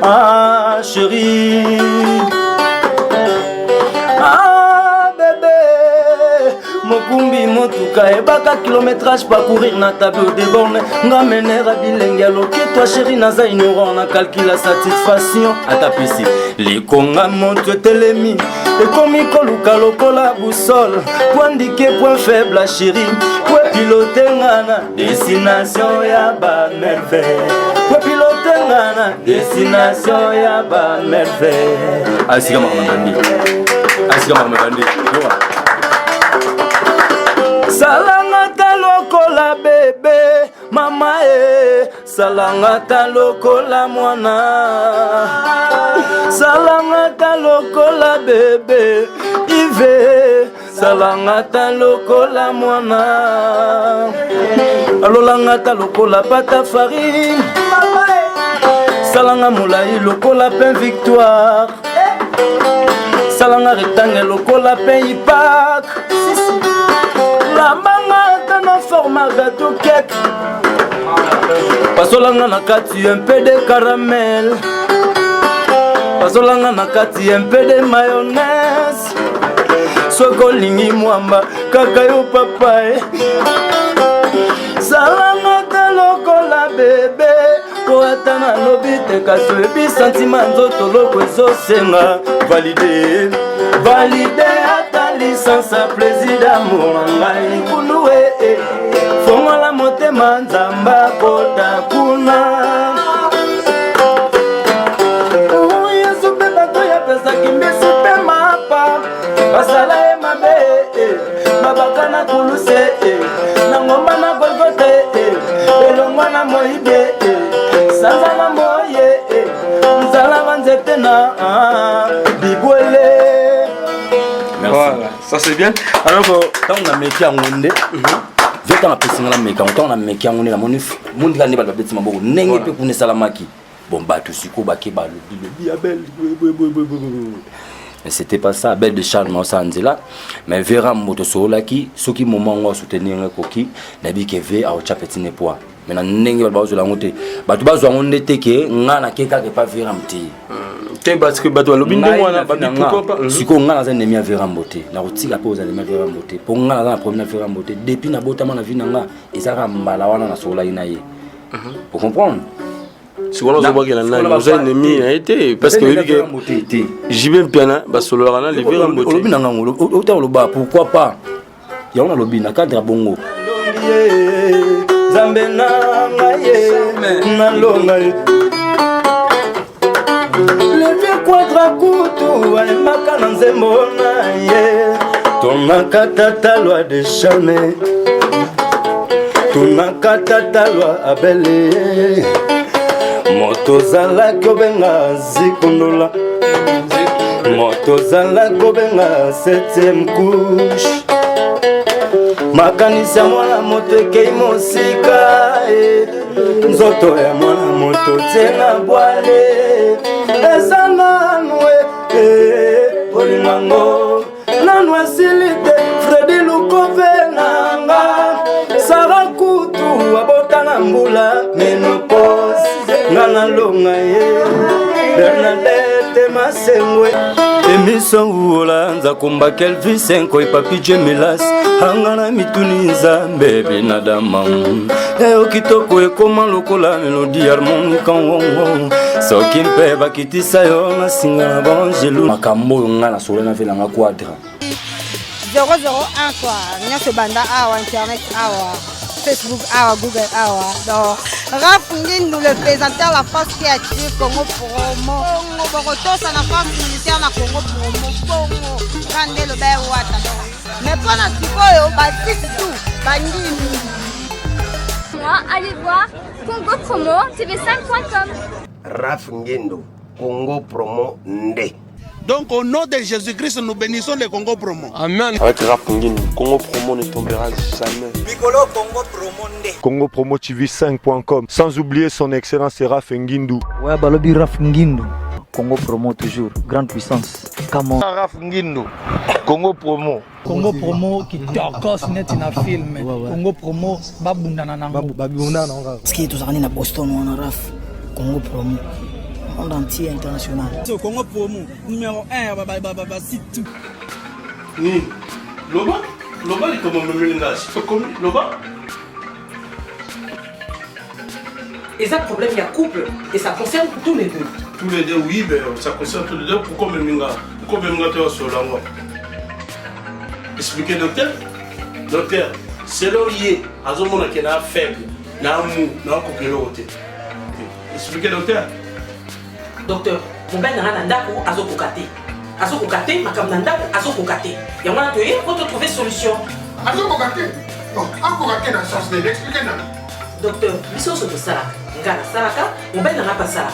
Ah chérie, ah bébé, Mokumbi motuka ebaka kilométrage parcourir na tableau de borne. Nga menera bilenge aloki toi chérie naza ignorant na calcul la satisfaction. Atapisi likonga montre telemi ekomi koluka lokola boussole. Point indiqué, point faible chérie. Pour piloter ngana destination ya ba merveille. Pour piloter ngana destination ya ba merveille. Asika mamandi. Asika mamandi. Salangata lokola bébé, mama salangata lokola mwana. Salangata lokola bébé, Ive, salangata lokola mwana. Alolangata lokola pata farine, salanga molai lokola pain victoire. Salanga rectangle lokola pain ipak. La mangata na format gâteau cake. Pasolanga na kati un peu de caramel. Pasolanga na kati un peu de mayonnaise. Soko lingi mwamba kaka yo papa. Salanga ta lokola bébé. Po atana lobi te kaso ebi sentiment nzoto loko ezosenga. Validé, validé ata licence à plaisir d'amour ngai kunue. Fonga la motema nzamba kota kuna. Yesu beba to ya pesa kimbisi pe mapa. Basala e mabe babaka na kuluse na ngomba na golgote elongwa na moibe sanza na moye nzala banzete na bibwele. Voilà, ça c'est bien. Alors quand on a métier en monde, je t'en appelle la méca, on a métier en monde, la monif, monde qui a pas de petit mambo, n'engage pas pour ne salamaki. Bon bah tout suko baké ba le belle. Mais c'était pas ça, belle de charme ça là. Mais verra moto solaki, ce qui moment on soutenir un coquille, d'abi que ve a au petit poids. Maintenant n'engage pas la montée. Bah tu vas voir on était que ngana keka que pas verra mti. Parce que bato lobinde mwana babi pourquoi pas siko ngana za nemi avera mbote na kotika po za nemi avera mbote po ngana za na premier avera mbote depuis na botama na vina nga ezaka mbala wana na sola ina ye pour comprendre si on a voit na nous ennemi a été parce que jibe piana ba solo rana le vera mbote lobina ngolo autant loba pourquoi pas ya on a lobina cadre bongo zambe na ngaye na longa le vieux quadrakutu alemaka na nzembo na ye tonaka loi de charme tonaka loi abele moto zalaki obenga zikondola moto zalaki obenga 7e couche makanisi ya mwana moto ekei mosika nzoto ya mwana moto tie na bwale eza nanu olingango nanu esili te Fredi Lukove nanga Sara Kutu abotana mbula menopause nga nalonga ye Bernadette Masengwe émission uola nza komba Kelvis Enko papi Jemelas hangana mituni nzambe binadama eo kitoko ekoma lokola melodi harmonica wongo soki mpe bakitisa yo na singa na banjelu makambo oyo nga na solo na vela nga quadra 001 quoi nyonso banda awa internet awa Facebook awa Google awa donc Raph Ngindu le présentateur la force créative Congo Promo Bogotosa la force militaire na Congo Promo Bongo Kande le ber wata mais pour la sikoyo batisi tout bangini. Moi allez voir Congo Promo tv5.com. Raph Ngindu Congo Promo Nde. Donc au nom de Jésus-Christ, nous bénissons le Congo Promo. Amen. Avec Raph Ngindu, Congo Promo ne tombera jamais. Piccolo Congo Promo Nde. Congo Promo TV5.com. Sans oublier son excellence Raph Ngindu. Ouais, balobi Raph Ngindu. Congo Promo toujours, grande puissance. Comment Raph Ngindu, Congo Promo. Congo Promo qui torcos net na film. Congo Promo babundana nango. Babundana nango. Ski tozakani na Boston wana Raph. Congo Promo. monde entier international. C'est Congo Promo, numéro 1, c'est tout. Loba, il est comme un mélange. Loba. Et ça, problème, il y a couple. Et ça concerne tous les deux. Tous les deux, oui, mais ça concerne tous les deux. Pourquoi même tu es sur la voie? Expliquez, docteur. Docteur, c'est lié à ce moment qui est faible, expliquez, docteur. Docteur, mon ben n'a pas à Azokokate. Azokokate, ma camarade Azokokate. Il y a un atelier pour trouver solution. Azokokate? Non, Azokokate dans le sens de l'expliquer. Docteur, biso so ça. Ngana salaka, mon ben n'a pas ça.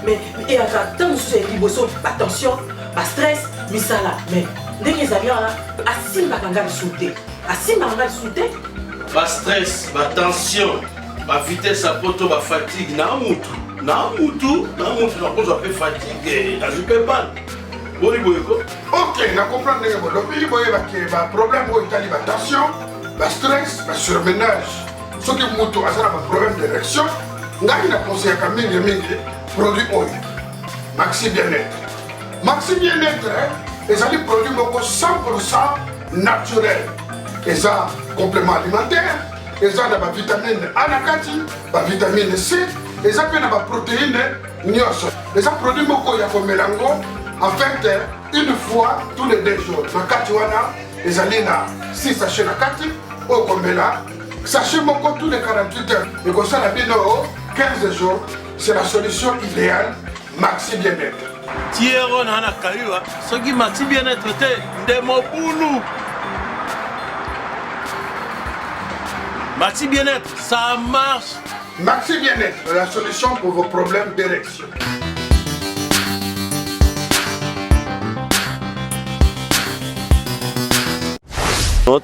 Mais il y a tant de choses qui attention, pas stress, misala. Mais dès qu'ils avaient là, assez ma kanga sauter. Assez ma kanga sauter. Pas stress, pas tension, pas vitesse à poto, pas fatigue, na mutu, na cause de fatigue, na je peux pas. Ok, na comprendre que le problème est la tension, la stress, la surménage. Ce qui est un problème d'érection, on a conseillé à Mingi produit oil. Maxi Bien-être. Maxi Bien-être, c'est un produit 100% naturel. Et ça, complément alimentaire, et ça, la vitamine A, la vitamine C, et ça, la protéine, et ça, produit beaucoup de mélango, en fait, une fois tous les 2 jours. Dans 4 jours, et ça, 6 sachets dans 4, au combela. Sachez beaucoup tous les 48 heures. Et comme ça, la vie 15 jours, c'est la solution idéale, Maxi Bien-être. Thierry Nana Kayua, ce qui Maxi Bien-être était de mon boulot. Maxi Bien-être, ça marche. Maxi Bien-être, la solution pour vos problèmes d'érection.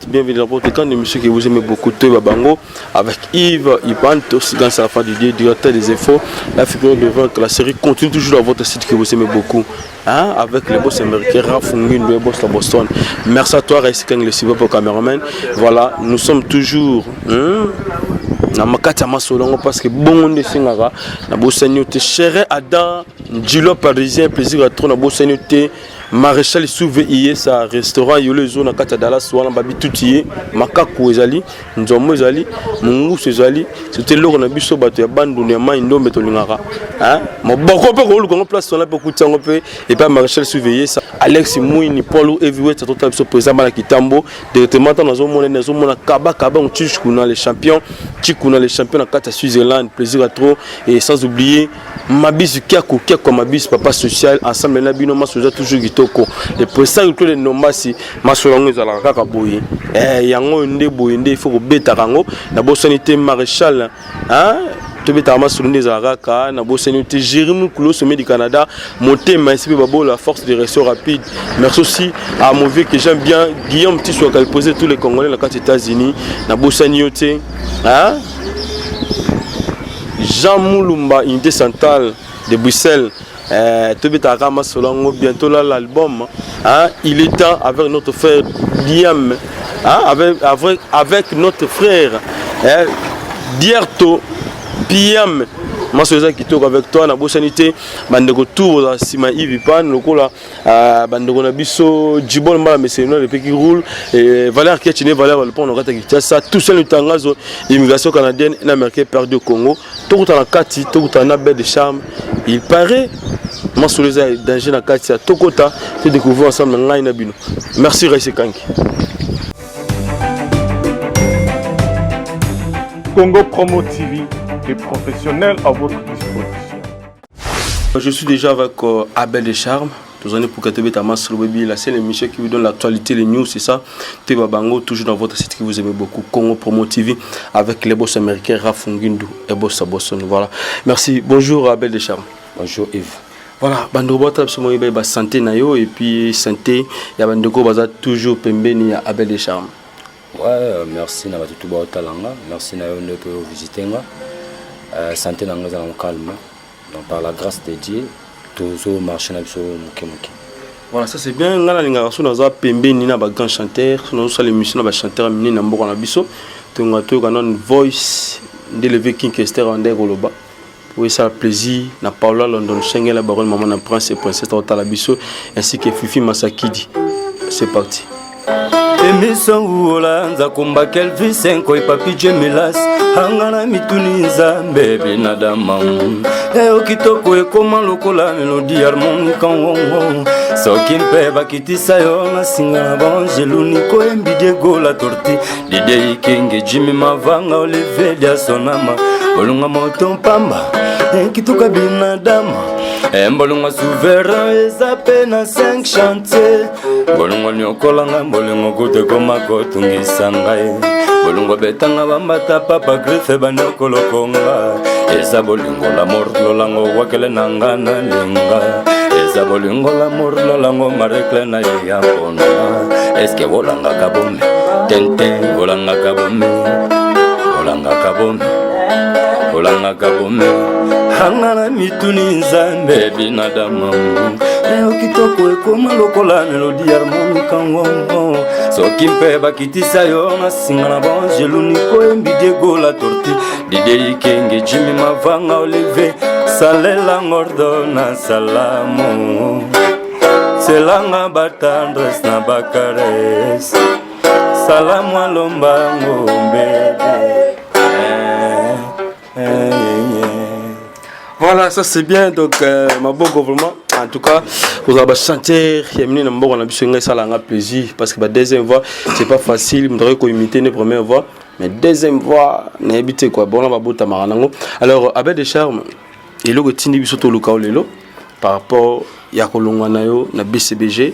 Bienvenue dans votre camp de monsieur que vous aimez beaucoup, Babango, avec Yves Ipantos, dans sa fin du directeur des infos. La figure de vaincre, la série continue toujours dans votre site que vous aimez beaucoup. Hein? Avec les boss américains, Rafungin, le boss de Boston. Merci à toi, Raïskan, le super pour caméraman. Voilà, nous sommes toujours. Na makata masolongo parce que bon de singara na bosanyote cher Adam Djilo parisien plaisir à trop na bosanyote maréchal souveillé sa restaurant yole zone na kata Dallas wana babi tutiye makako ezali nzomo ezali mungu ezali c'était loko na biso bato ya bandu ya mai ndombe tolingaka hein maboko pe ko luko place on a beaucoup de temps pe et pas maréchal souveillé ça Alex Mouini Paul Heavyweight ça total biso président na Kitambo directement dans zone na kaba on tue kuna les champions Chikuna les champions na kata Switzerland plaisir à trop et sans oublier Mabis Kiako Mabis papa social ensemble na bino masoja toujours kitoko les présidents tous les nomasi masolongo ezala kaka boye yango nde boye nde il faut beta kango na bosanité maréchal hein tobeta masolongo ezala kaka na bosanité Jérémy Koulo sommet du Canada monter ici babo la force de réaction rapide. Merci aussi à mon vieux que j'aime bien Guillaume Tissou qui a posé tous les Congolais dans les États-Unis na bosanité hein Jean Moulumba, unité centrale de Bruxelles. Bientôt là l'album. Hein? Il est temps avec notre frère Guillaume, hein? avec notre frère Dierto Piam. Moi, c'est qui tourne avec toi. Na bosanité, bandeko tour dans Sima Ivipan, lokola bandeko na biso Djibol mala mais c'est le pays qui roule et Valère qui est Valère le pont on a ça tout seul le tangazo immigration canadienne et américaine perdu au Congo. Tout en Kati, tout en Abel de Charme. Il paraît moi sur les dangers na Kati à Tokota, tu découvrir ensemble na Ngai Bino. Merci Raïs Kanki. Congo Promo TV, les professionnels à votre disposition. Je suis déjà avec Abel Descharmes. Nous allons pour Katebe Tamas Baby, la seule émission qui vous donne l'actualité, les news, c'est ça. Teba Bango, toujours dans votre site que vous aimez beaucoup, Congo Promo TV, avec les boss américains Rafungindu et boss à Boston. Voilà. Merci. Bonjour Abel Descharmes. Bonjour Yves. Voilà, Bandoko absolument ba santé nayo et puis santé, il y a Bandoko baza toujours pembeni à Abel Descharmes. Ouais, merci na batutu ba talanga, merci na yo ne peut visiter nga. Santé na nga za calme. Donc par la grâce de Dieu, toujours marcher na biso mukemuke. Voilà, ça c'est bien. Ngala linga so na za pembeni na ba grand chanteur, so na so l'émission na ba chanteur mini na mboko na biso. Tonga to kana voice de lever King Kester ande goloba. Oui, ça a plaisir. Na Paula London Schengen, la baronne maman na prince et princesse Talabiso, ainsi que Fifi Masakidi. C'est parti. Émission Oula, Nzakumba Kelvis, Senko et Papi Jemelas, Hangana Mituniza, Baby Nadama. Eo kitoko e koma lokola mélodie harmonique en wongo. Soki mpe bakitisa yo na singa na bangeluni ko embide gola torti. Dide ikenge Jimmy Mavanga Olivier dia sonama. Bolunga moto pamba, kituka binadama. Mbolunga souverain eza pe na 5 chantier. Bolunga nyokolanga bolunga kote koma kotungisa ngai. Bolunga betanga bambata papa griffe banokolokonga. Eza bolingo l'amour lolango wakele nanga na linga. Eza bolingo l'amour lolango marekle na yapona. Eske bolanga kabome tente bolanga kabome. Bolanga kabome bolanga kabome. Hangana mituni nzambe binadamu. Eo kitoko ekoma lokola melodi harmonique ngongo. Soki mpe bakitisa yo na singa na bangeluni ko embide gola torti. Dide ikenge Jimmy Mavanga Olivier salela ngordo na salamu. Selanga batandres na bakares. Salamu alomba ngombe. Voilà, ça c'est bien. Donc, ma bonne gouvernement, en tout cas, vous avez chanté, il y a une bonne ambition, ça a plaisir. Parce que la deuxième voix, c'est pas facile, vous devez imiter les premières voix. Mais deuxième voix, n'habitez quoi. Bon, on va boire Tamaranango. Alors, Abel de Charme, il y a le Tindi Bisoto Lukao Lelo, par rapport à Yakolonganayo, na BCBG,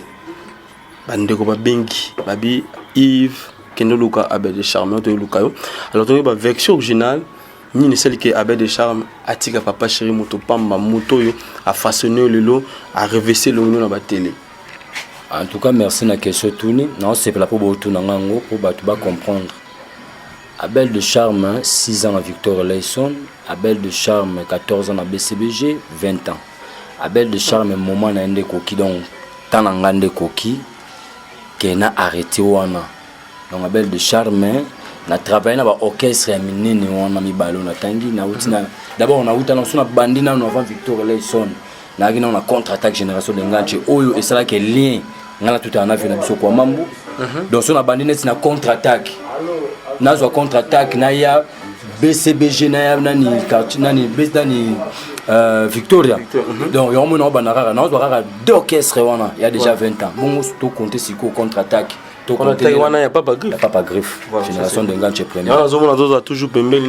Bandeko Babengi, Babi, Yves, Kendo Luka, Abel de Charme, Lukao. Alors, on a une version originale. Ni celle qui est Abel de Charme, Atika Papa Chéri Moto Pamba, Moto a façonné le lot, a revêché le nom dans la télé. En tout cas, merci na question tourné. Non, c'est pour tout nangango pour comprendre. Abel de Charme, 6 ans à Victor Leison. Abel de Charme, 14 ans à BCBG, 20 ans. Abel de Charme, moment na ende koki donc tant ngande koki qui n'a arrêté wana. Donc Abel de Charme na travaillé na ba orchestre ya minene wana mibalo na tangi na utina d'abord on a uta na sona bandina no avant Victor Leison na gina on a contre-attaque génération de Nganche oyo et ça que lien ngala tout en avion na biso kwa mambo donc sona bandina na contre-attaque na zo contre-attaque na ya BCBG na ya nani quartier nani besdani Victoria donc yo mona banara na zo rara deux orchestres wana il y a déjà 20 ans bon tout compter siko contre-attaque. On Taïwan, il n'y a pas griffe. Il n'y a pas griffe. Génération de Nganche premier. On a toujours pembeli.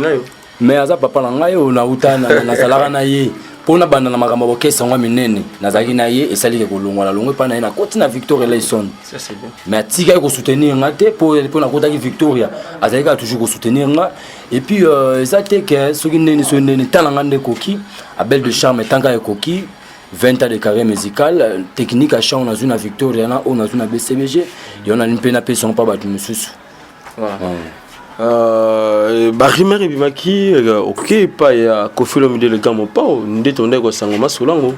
Mais à ça, papa, on a na salara na ye. Pour na banda na makambo orchestre ngwa minene. Na zaki na ye et sali ke kolongwa la longwe pa na na koti na Victoria Leison. Ça c'est bien. Mais tika ko soutenir ngate pour na kota ki Victoria. Azalika toujours ko soutenir nga et puis ça te que soki nene so nene talanga de koki Abel de Charme tanga e koki 20 ans de carrière musicale, technique à chant, on a une à Victoria, on a une à BCBG, et on a une peine à payer son papa de monsieur. Barimère et Bimaki, ok, pas ya Kofi Olomide le gamo pas, on détourne quoi sangoma solango.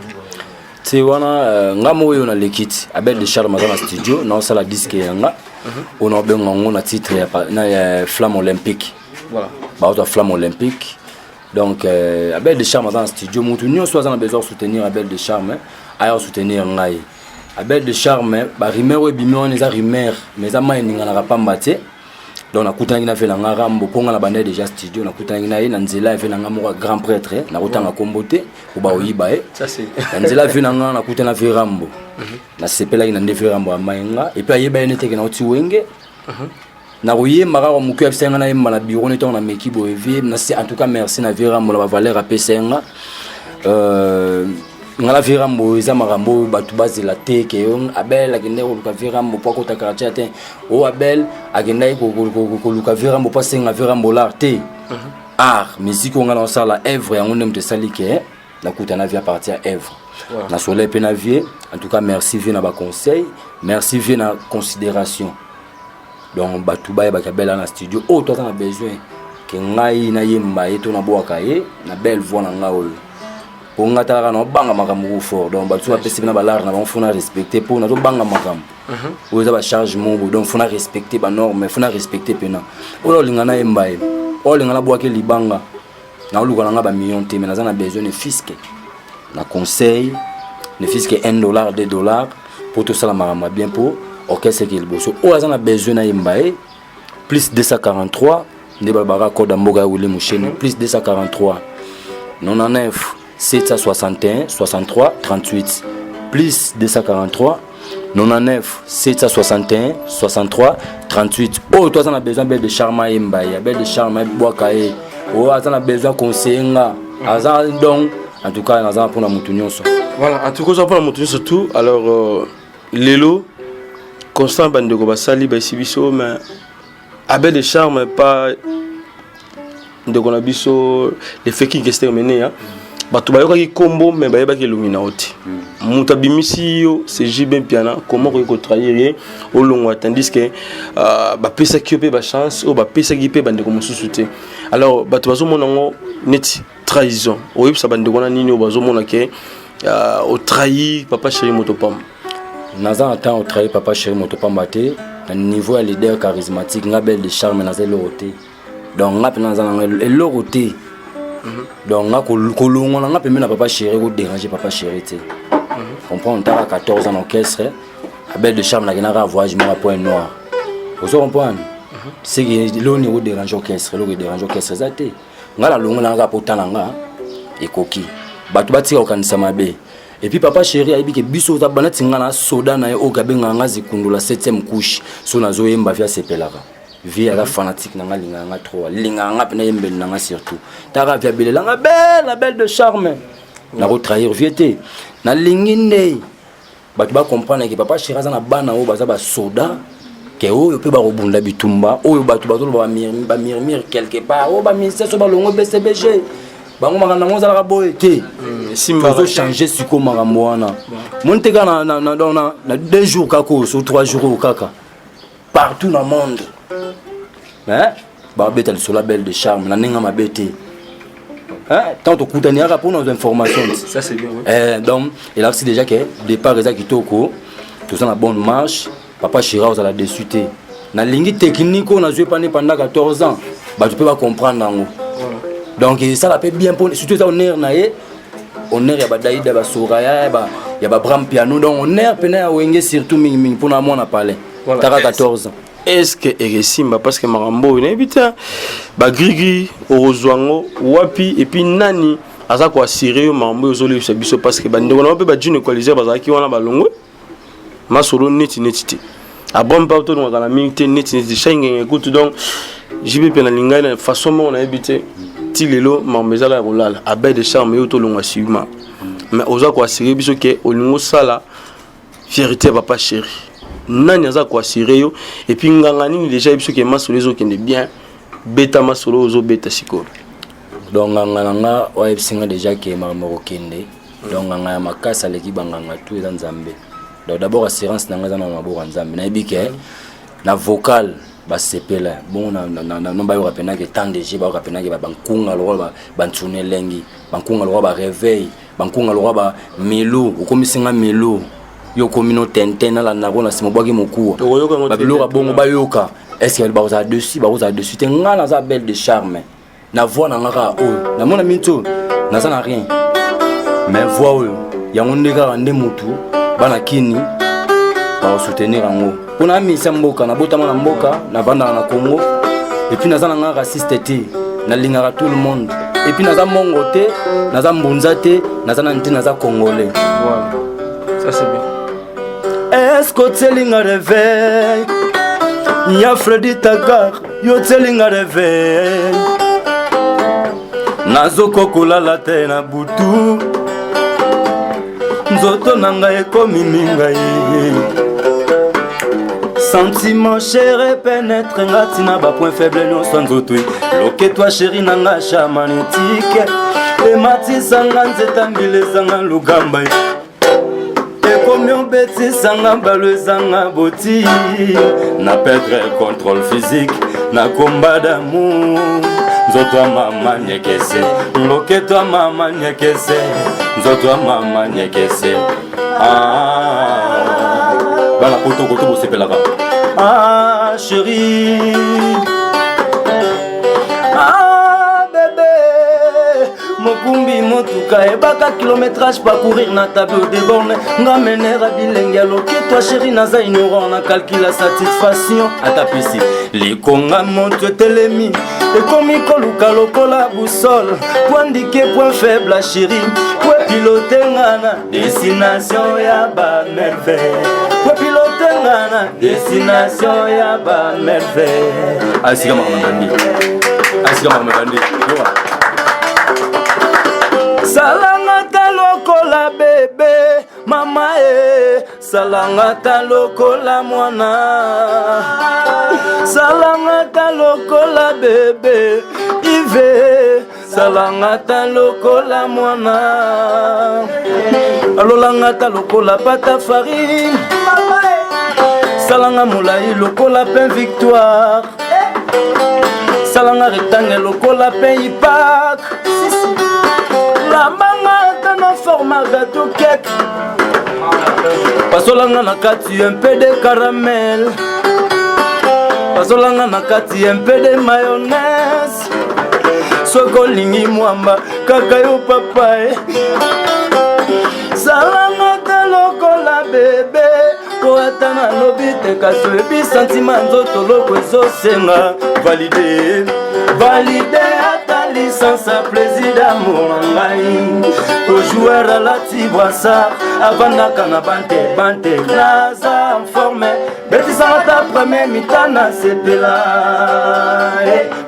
C'est wana ngamo on a l'équipe, Abel de Charme dans le studio, non ça la disque yanga, on a bien on a titre na Flamme Olympique. Voilà. Bah on a Flamme Olympique. Donc, Abel de Charme dans le studio, nous avons besoin de soutenir Abel de Charme, ailleurs soutenir Ngai. Abel de Charme, Rimero et Bimon, les Rimer, mais Ama et Ningana pas maté. Donc, on a coupé fait la Rambo, on a bandé déjà studio, on a coupé Nanzela fait la grand prêtre, on a coupé la comboté, ou Baoïbae. Ça c'est. Nanzela fait la on a coupé la fait Rambo. On a sepé là, il a fait Rambo à Maïnga, et puis il y a bien été que nous avons na royer mara wa muku absenga na yemba na bureau neto na meki boevi na en tout cas merci na Vera mo la valeur apesenga ngala Vera mo eza marambo batu bazela te ke on Abel akende ko luka Vera mo poko ta quartier te o Abel akenda ko luka Vera mo pasenga Vera mo l'arte art musique on ngala sala œuvre yango ndem te sali ke na kutana via partir œuvre na soleil pe na vie en tout cas merci vie na ba conseil merci vie na considération. Donc Batouba et Bakabela na studio oh toi t'en as besoin que ngai na yemba et na boaka ye na belle voix na ngao pour ngata na banga makambo fort donc Batouba pesi na balar na bon faut na respecter pour na to banga makambo o za ba chargement donc faut na respecter ba norme faut na respecter pena o lo lingana yemba e o lingana boaka libanga na oluka na nga ba million te mais naza na besoin de fisc na conseil ne fisc $1 $2 pour tout ça la marama bien pour orchestre qui liboso o aza na besoin na yembae plus 243 nde balbara code mboga wule musheni plus 243 99 761 63 38 plus 243 99 761 63 38 oh toi on a besoin de charme yembae belle de charme boaka e oh on a besoin conseiller nga aza donc en tout cas naza pour na mutu nyonso voilà en tout cas ça pour la mutu surtout alors lelo constant bandeko basali ba sibiso mais abel de charme pas de qu'on a biso les faits qui restent menés hein bato bayokaki kombo mais bayebaki lumina oti muta bimisi yo c'est jibin piana comment ko trahir au long tandis que ba pesa ki pe ba chance o ba pesa ki pe bandeko mosusu te alors bato bazo monango net trahison o yebisa bandeko na nini o bazo monake au trahir papa chéri motopam naza attend au trahir papa chéri motopam te à niveau leader charismatique nga belle de charme naza loroté donc nga pe naza loroté donc nga kolongo nga pe na papa chéri ko déranger papa chéri te comprendre ta 14 ans en orchestre belle de charme na gena voyage moi point noir vous comprenez c'est que l'on est déranger orchestre le déranger orchestre ça te nga la longo na potana nga ekoki bato batika okanisa mabe et puis papa chéri a dit que biso ta bana tinga na soda na o gabenga nga zikundula 7e couche so na zo yemba via sepelaka via la fanatique na nga linga nga trop linga nga pe na yembe na nga surtout ta via belle nga belle belle de charme na ko trahir viete na linginde bato ba comprendre que papa chéri na bana o baza ba soda que oyo pe ba robunda bitumba oyo bato bato ba mirmir quelque part o ba ministère so ba longo BCBG bango makanda ngo zala boye te simba zo changer siko makambo wana monte kana na 2 jours kako sur 3 jours kaka partout dans le monde hein ba beta sur la belle de charme na ninga mabete hein tant to kutania ka pour nos informations ça c'est bien oui. Donc et là c'est déjà que départ eza kitoko tout ça na bonne marche papa Chira aux la dessus te na lingi technique on a joué pendant 14 ans ba tu peux pas comprendre ngo donc ça la fait bien pour surtout ça honneur naé honneur ya ba Daïda ba Soraya ya ba Bram piano donc honneur pena wenge surtout mingi pour na moi na parler t'as 14 ans est-ce que eresimba parce que marambo ina ebita ba grigi orozwango wapi et puis nani aza ko assurer marambo yozoli biso parce que bande wana pe ba june coaliser bazaki wana balongwe masolo neti te a bon pas to na minute neti shenge écoute donc jibe pe na linga na façon mo na ebité tilelo mambezala rolala abel de charme yo to longa suima mais oza ko assurer biso ke olingo sala fierté papa chéri nani aza ko assurer yo et puis nganga nini déjà biso ke masolo zo kende bien beta masolo ozo beta siko donc nganga nga wa ebisinga déjà ke mamoro kende donc nganga ya makasa leki banganga tout eza nzambe donc d'abord assurance na nga na maboko nzambe na ebike na vocal ba sepela bon na ba yo rapena que tant de jeux ba rapena que ba bankunga lo ba ntune lengi bankunga lo ba réveil bankunga lo ba melo ukomisinga melo yo komino tenten na na bona simo bwaki mokuwa ba biloko bongo ba yoka est-ce que ba oza dessus te nga na za belle de charme na voix na ngaka o na mona minto na ça na rien mais voix o ya ngondeka nde mutu bana kini ba soutenir ngo pour na misa mboka na botama na mboka na vanda na Congo et puis naza nga raciste te na lingara tout le monde et puis naza mongo te naza mbunza te naza na nti naza congolais voilà ça c'est bien est-ce que telinga réveil nya Freddy Tagar yo telinga réveil nazoko kolala te na butu nzoto nanga ekomi mingai sentiment chéri pénètre ngatina ba point faible nyonso nzotwi loke toi chéri nanga chamagnétique ematisanga nzeta mbila ezanga lugamba ekomi obetisanga mbalo ezanga boti na perdre contrôle physique na combat d'amour nzoto ya mama nyekese loke toi mama nyekese nzoto ya mama nyekese bana koto bosepelaka ah chérie ah bébé Mokumbi motuka ebaka kilométrage parcourir na tableau de borne nga menera bilenge aloki toi chéri naza ignorant na calcul la satisfaction atapesi likonga montre telemi ekomi koluka lokola boussole point indiqué point faible chéri po pilote nga na destination ya ba merveille po pilote nga na destination ya ba merveille asika makamabandi salangata lokola bebe mama salangata lokola mwana salangata lokola bebe ive salangata lokola mwana alolangata lokola pata farine salanga molai lokola pain victoire salanga rectangle lokola pain ipak lambanga na format gâteau cake pasolanga na kati un peu de caramel pasolanga na kati un peu de mayonnaise soko lingi mwamba kaka yo papa salanga ta lokola bebe po ata na lobi te kasi oyebi santima nzoto loko ezosenga valide ata licence a plaisir d'amour na ngai ojoueur alati boissard avandaka na bante naza informe betisanga ta premier mita na sepela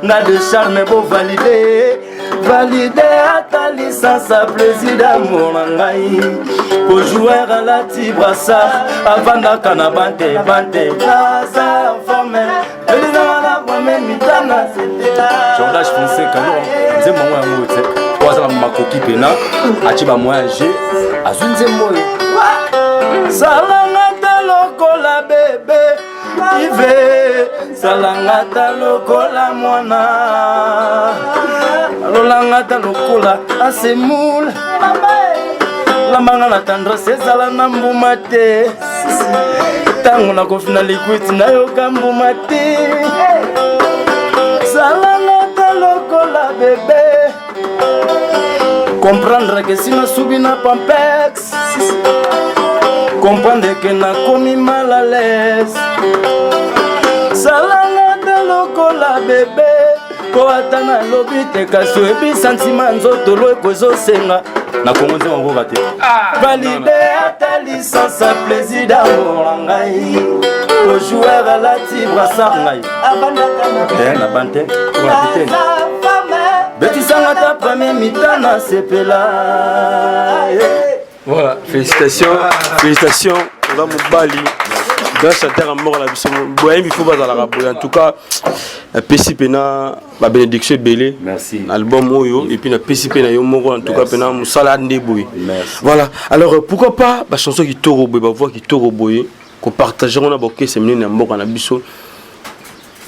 nga de charme bo valide ata licence a plaisir d'amour na ngai ojoueur alati boissard avandaka na bante naza informe betisanga ta premier mita na sepela Jordage français canon nzembo yango yango te po azala makoki pena atie bamoya g azwi nzembo oyo salangata lokola bebe ive salangata lokola mwana alolangata lokola asemoule lambanga na tendresse ezala na mbuma te ntango nakofina likwiti nayoka mbuma te salangata lokola bebe comprendre que si nasubi na pampex comprendre que nakomi mal à l'aise salangata lokola bebe po ata nalobi te kasi oyebi santima nzoto lo ekozosenga na kongo nzema koka te valide ata licence a plaisir d'amour na ngai ojoueur alati brassard ngai na bante kapitaine betisanga ta premier mita na sepela. Voilà, félicitations oza mobali grand chanteur mort na biso boyembi fo bazalaka boye en tout cas napesi mpena babénédiction ebele na album oyo et puis napesi mpe na yo moko en tout cas mpena mosala nde boye voilà alors pourquoi pas bachanson kitoko boye bavoix kitoko boye kopartage ngo na bokese minene ya mboka na biso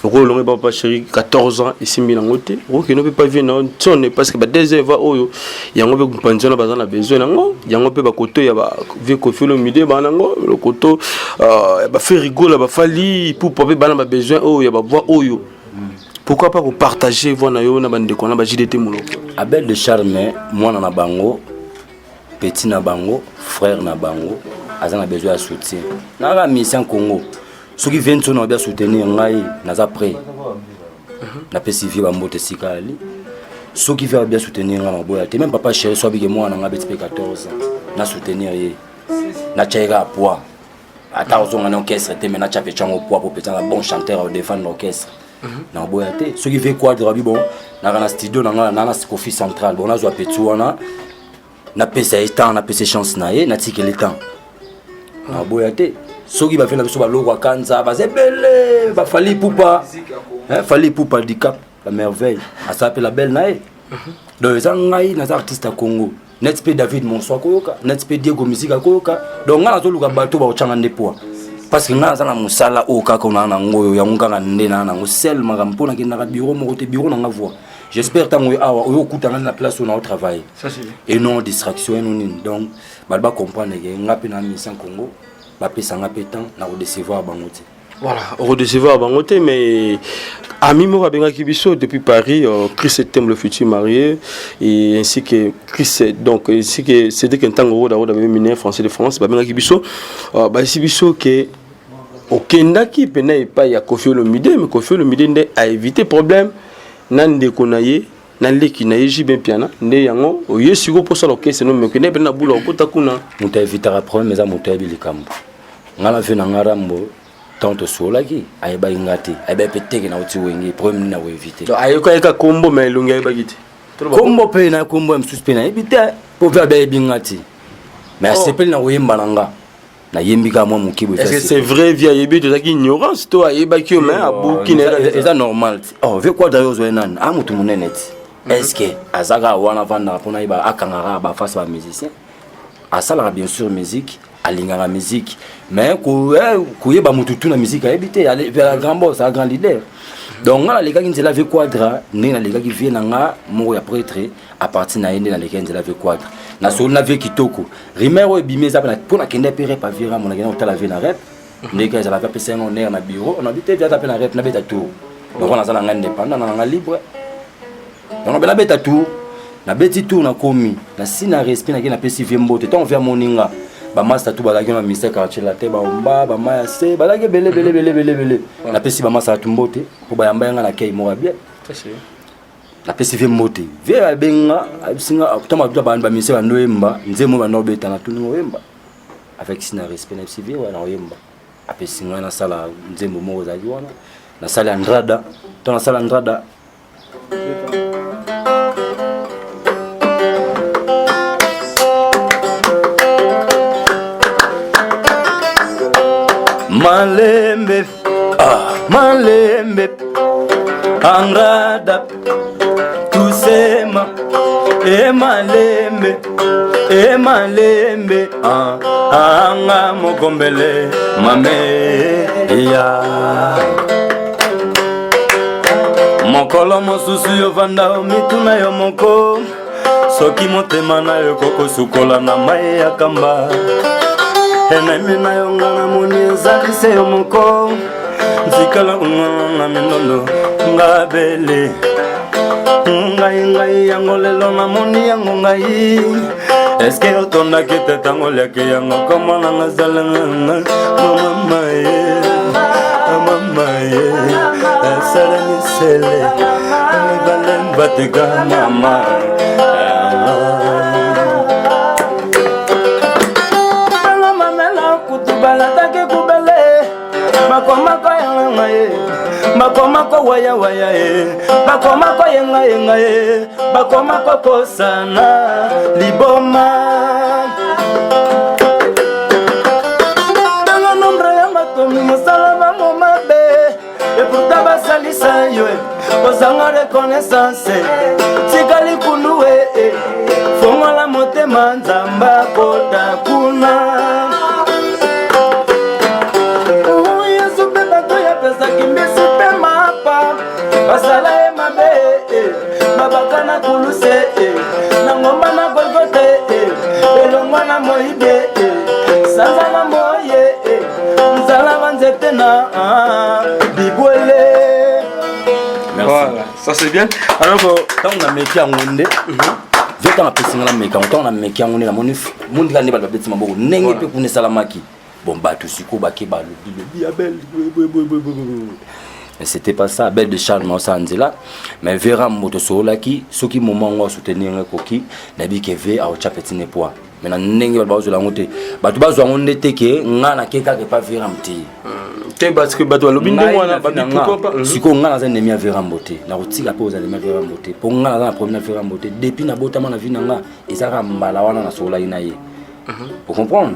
okolonge papa chéri 14 ans esimbi nango te okokende mpe pa vie na ntione parce que badeuxième va oyo yango mpe kompanzio na baza na besoin nango yango mpe bakoto ya bavie kofilo mide baa nango lokoto bafe rigola bafali pupa mpe bana babesoin oyo ya bavoix oyo pourquoi pas kopartage voix na yo na bandeko na bajdt moloko Abel de Charme mwana na bango petit na bango frère na bango aza na besoin ya soutien naka mission Congo soki vient na bien soutenir ngai naza prêt na pesifier ba mbote sikali soki va bien soutenir ngai na boya te même papa chéri so bige mwana nga beti 14 ans na soutenir ye na tchaira poids ata ozonga na orchestre te mais na tchape chango poids pour peut-être un bon chanteur au défendre l'orchestre na boya te soki veut quadre bi bon na studio na Kofi central bon na zo petu wana na pesa temps na pesa chance na ye na tikele temps na boya te soki ba fena biso ba loko kanza ba zebele ba fali poupa fali poupa di cap la merveille a s'appelle la belle nae donc ezangai na artiste à Congo net pe David Monsoa koyoka net pe Diego musique koyoka donc ngana zo luka bato ba ochanga ndepoa parce que ngana zana musala o kaka ona na ngoyo ya nganga nde na ngo sel makampo na kinaka bureau mo côté bureau na nga voix j'espère tango awa oyo kutanga na place on a travail et non distraction et non donc balba comprendre que ngapi na mission Congo bapesanga pe temps na redecevoir bango te Voilà, redecevoir Bangote, mais Ami Mora Bengakibiso depuis Paris, Chris Etem le futur marié, et ainsi que Chris, donc ainsi que Cédric Ntangoro d'abord ministre français de France, Bengakibiso, ici biso que au Kenda qui penait pas il y a Kofi Olomide, mais Kofi Olomide a évité problème, nande konaye, nande kinaye jiben piana, ne yango, o yesugo pour ça le caisse non mais kene bena boula okota kuna. Muta évitera problème mais à muta bilikambo. Ngala fe na ngarambo. Tanto solaki ayeba ingati ayeba peteke na uti wengi problème na éviter donc ayeko eka kombo mais lungi ayeba giti kombo pe na kombo msusu pe na éviter pour faire ba bingati mais sepel na oyemba nanga na yembika moi mukibo est-ce que c'est vrai via yebi to zaki ignorance to ayeba ki mais abuki na c'est normal oh ve quoi d'ailleurs zo nan a mutu munene est-ce que azaka wana vanda pona iba akangara ba face ba musicien asala bien sûr musique alinga la musique mais couiller ba mututu na musique a éviter aller vers la grand boss à grand leader donc là les gars qui la ve quadra né na les gars qui viennent nga mo ya prêtre à partir na ende na les gars qui la ve quadra na so na ve kitoko rimero e bimeza na pona kende pere pa vira mon na ta la ve na rep les gars la fait un honneur na bureau on habite via taper na rep na beta tour donc on a ça na indépendant na libre donc on a beta tour na beti tour na komi na sina respect na pesi vembo te on vient moninga ba master tout balaki na ministère quartier la te ba omba ba maya se balaki belé na pesi ba master tumbote po ba yamba nga na kay mo bien na pesi vembo te vera benga singa toma ba ministère ba noemba nzemo ba no beta na tuni noemba avec sina respect na pesi vera na noemba apesi nga na sala nzemo mo za wana na sala Andrada to na sala Andrada Malembe, Malembe, Andrada, Tusema, Malembe, Malembe, Anga Mogombele, Mame, ya. Mokolo mosusu yo vanda omituna yo moko, soki motema na yo koko sukola na mai ya kamba. Enamina yonga na moni zalise yo moko nzikala na minondo ngabele ngai yango lelo na moni yango ngai eske otonda kete tango leke yango koma na ngazala mama ye sala ni sele balen bateka mama balatake kubele bakomako yenga ye bakomako waya waya ye bakomako yenga ye bakomako kosana liboma danga nombre ya matomi mosala mabe et pourtant basalisa yo ozanga reconnaissance tikali kunduwe fongola motema nzamba kota kuna basala e mabe babakana kuluse na ngomba na golgote elongwa na moibe sanza na moye nzala banzete na bibwele. Voilà, ça c'est bien. Alors quand on a métier en monde je t'en appelle singa la meka on a métier en monde la moni monde la ne ba beti maboko nenge pe kune salamaki bon ba tout siko ba ke ba le biabel. Mais c'était pas ça, belle de charme en Sanzela. Mais verra moto solaki, ce qui moment où soutenir un coquille, n'habite que ve à chapetine poids. Mais n'engue pas besoin de la monter. Bah tu vas besoin de teke, n'ana quelqu'un qui pas verra mti. T'es parce que bah toi le bindo wana pas pourquoi pas. Si qu'on a dans un demi verra mboté, la route la pose à demi verra mboté. Pour on a dans la première verra mboté, depuis na bota mana vie nanga, et ça rambala wana na sola inaye. Pour comprendre.